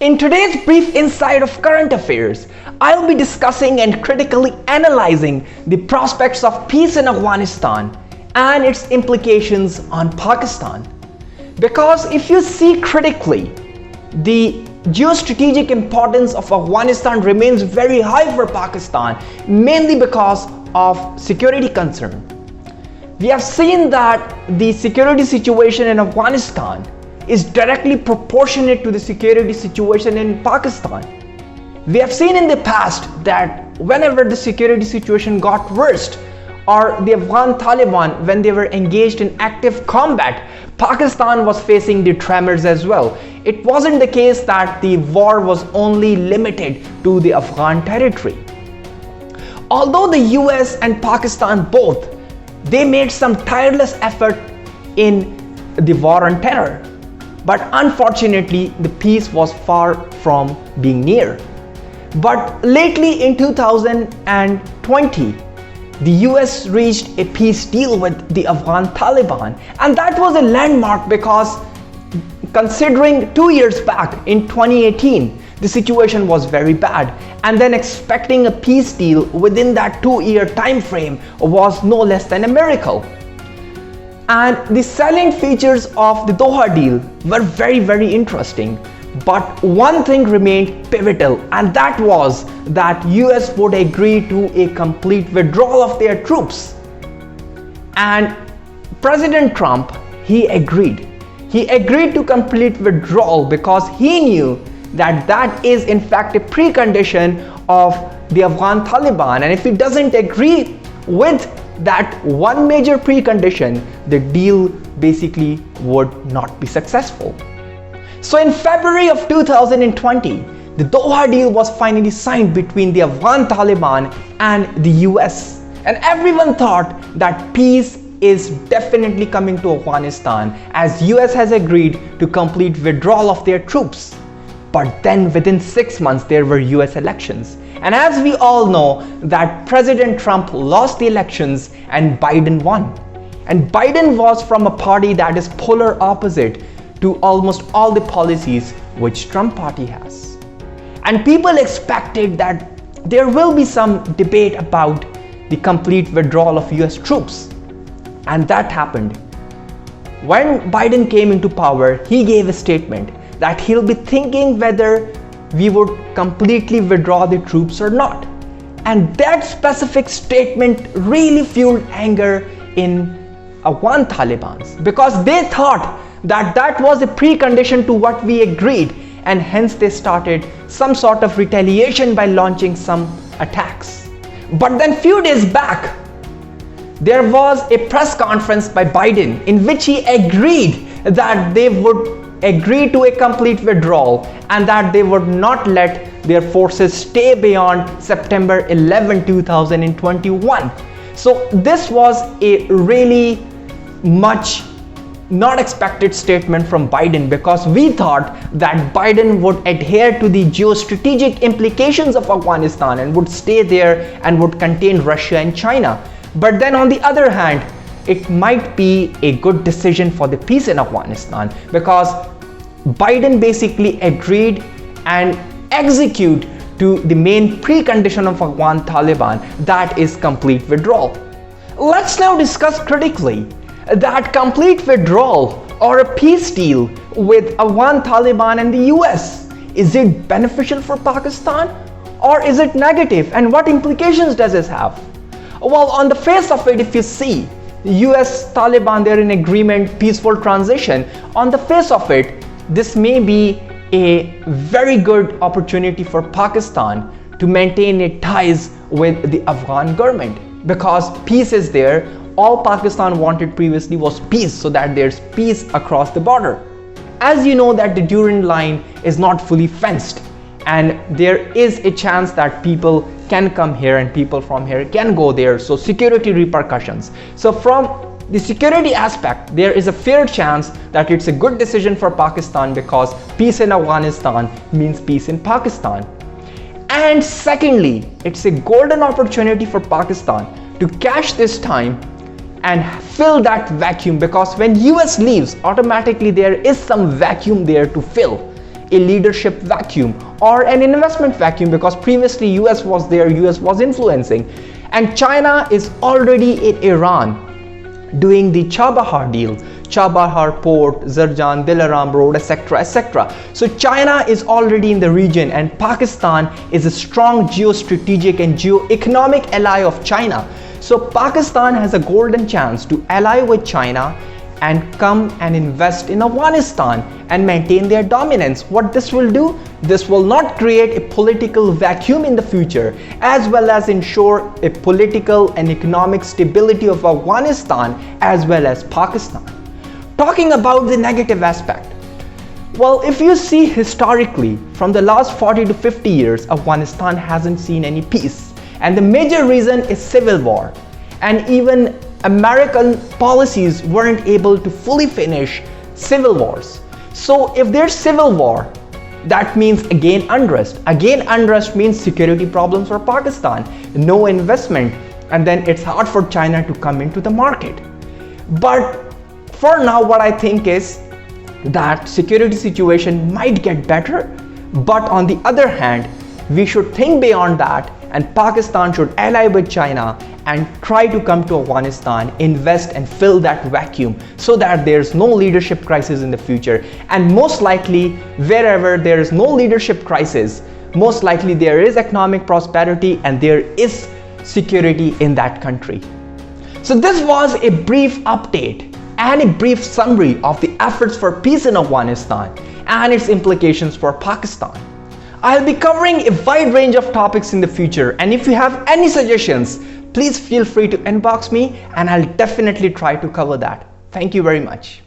In today's brief insight of current affairs, I'll be discussing and critically analyzing the prospects of peace in Afghanistan and its implications on Pakistan. Because if you see critically, the geostrategic importance of Afghanistan remains very high for Pakistan, mainly because of security concern. We have seen that the security situation in Afghanistan is directly proportionate to the security situation in Pakistan. We have seen in the past that whenever the security situation got worst, or the Afghan Taliban, when they were engaged in active combat, Pakistan was facing the tremors as well. It wasn't the case that the war was only limited to the Afghan territory. Although the US and Pakistan both, they made some tireless effort in the war on terror. But unfortunately, the peace was far from being near. But lately in 2020, the US reached a peace deal with the Afghan Taliban, and that was a landmark because considering 2 years back in 2018, the situation was very bad, and then expecting a peace deal within that 2-year time frame was no less than a miracle. And the salient features of the Doha Deal were very interesting. But one thing remained pivotal, and that was that US would agree to a complete withdrawal of their troops. And President Trump, he agreed. He agreed to complete withdrawal because he knew that that is in fact a precondition of the Afghan Taliban. And if he doesn't agree with that one major precondition, the deal basically would not be successful. So in February of 2020, the Doha Deal was finally signed between the Afghan Taliban and the US. And everyone thought that peace is definitely coming to Afghanistan as US has agreed to complete withdrawal of their troops. But then within 6 months, there were US elections. And as we all know that President Trump lost the elections and Biden won. And Biden was from a party that is polar opposite to almost all the policies which Trump party has. And people expected that there will be some debate about the complete withdrawal of US troops. And that happened. When Biden came into power, he gave a statement that he'll be thinking whether we would completely withdraw the troops or not. And that specific statement really fueled anger in Afghan Taliban because they thought that that was a precondition to what we agreed, and hence they started some sort of retaliation by launching some attacks. But then few days back, there was a press conference by Biden in which he agreed that they would agree to a complete withdrawal and that they would not let their forces stay beyond September 11, 2021. So this was a really much not expected statement from Biden because we thought that Biden would adhere to the geostrategic implications of Afghanistan and would stay there and would contain Russia and China. But then on the other hand, it might be a good decision for the peace in Afghanistan because Biden basically agreed and execute to the main precondition of Afghan Taliban, that is complete withdrawal. Let's now discuss critically that complete withdrawal or a peace deal with Afghan Taliban and the US. Is it beneficial for Pakistan or is it negative, and what implications does this have? Well, on the face of it, if you see US Taliban, they're in agreement, peaceful transition. On the face of it, this may be a very good opportunity for Pakistan to maintain its ties with the Afghan government because peace is there. All Pakistan wanted previously was peace, so that there's peace across the border. As you know that the Durand line is not fully fenced, and there is a chance that people can come here and people from here can go there, so security repercussions. So from the security aspect, there is a fair chance that it's a good decision for Pakistan because peace in Afghanistan means peace in Pakistan. And secondly, it's a golden opportunity for Pakistan to cash this time and fill that vacuum because when US leaves, automatically there is some vacuum there to fill. a leadership vacuum or an investment vacuum, because previously US was there, US was influencing, and China is already in Iran doing the Chabahar deal, Chabahar port, Zarjan, Dilaram road, etc., etc. So China is already in the region, and Pakistan is a strong geostrategic and geo-economic ally of China. So Pakistan has a golden chance to ally with China and come and invest in Afghanistan and maintain their dominance. What this will do? This will not create a political vacuum in the future, as well as ensure a political and economic stability of Afghanistan as well as Pakistan. Talking about the negative aspect, well, if you see historically, from the last 40 to 50 years, Afghanistan hasn't seen any peace. And the major reason is civil war. And even American policies weren't able to fully finish civil wars. So if there's civil war, that means again unrest. Again unrest means security problems for Pakistan, no investment, and then it's hard for China to come into the market. But for now, what I think is that security situation might get better, but on the other hand, we should think beyond that, and Pakistan should ally with China and try to come to Afghanistan, invest and fill that vacuum so that there's no leadership crisis in the future. And most likely, wherever there is no leadership crisis, most likely there is economic prosperity and there is security in that country. So this was a brief update and a brief summary of the efforts for peace in Afghanistan and its implications for Pakistan. I'll be covering a wide range of topics in the future, and if you have any suggestions, please feel free to inbox me and I'll definitely try to cover that. Thank you very much.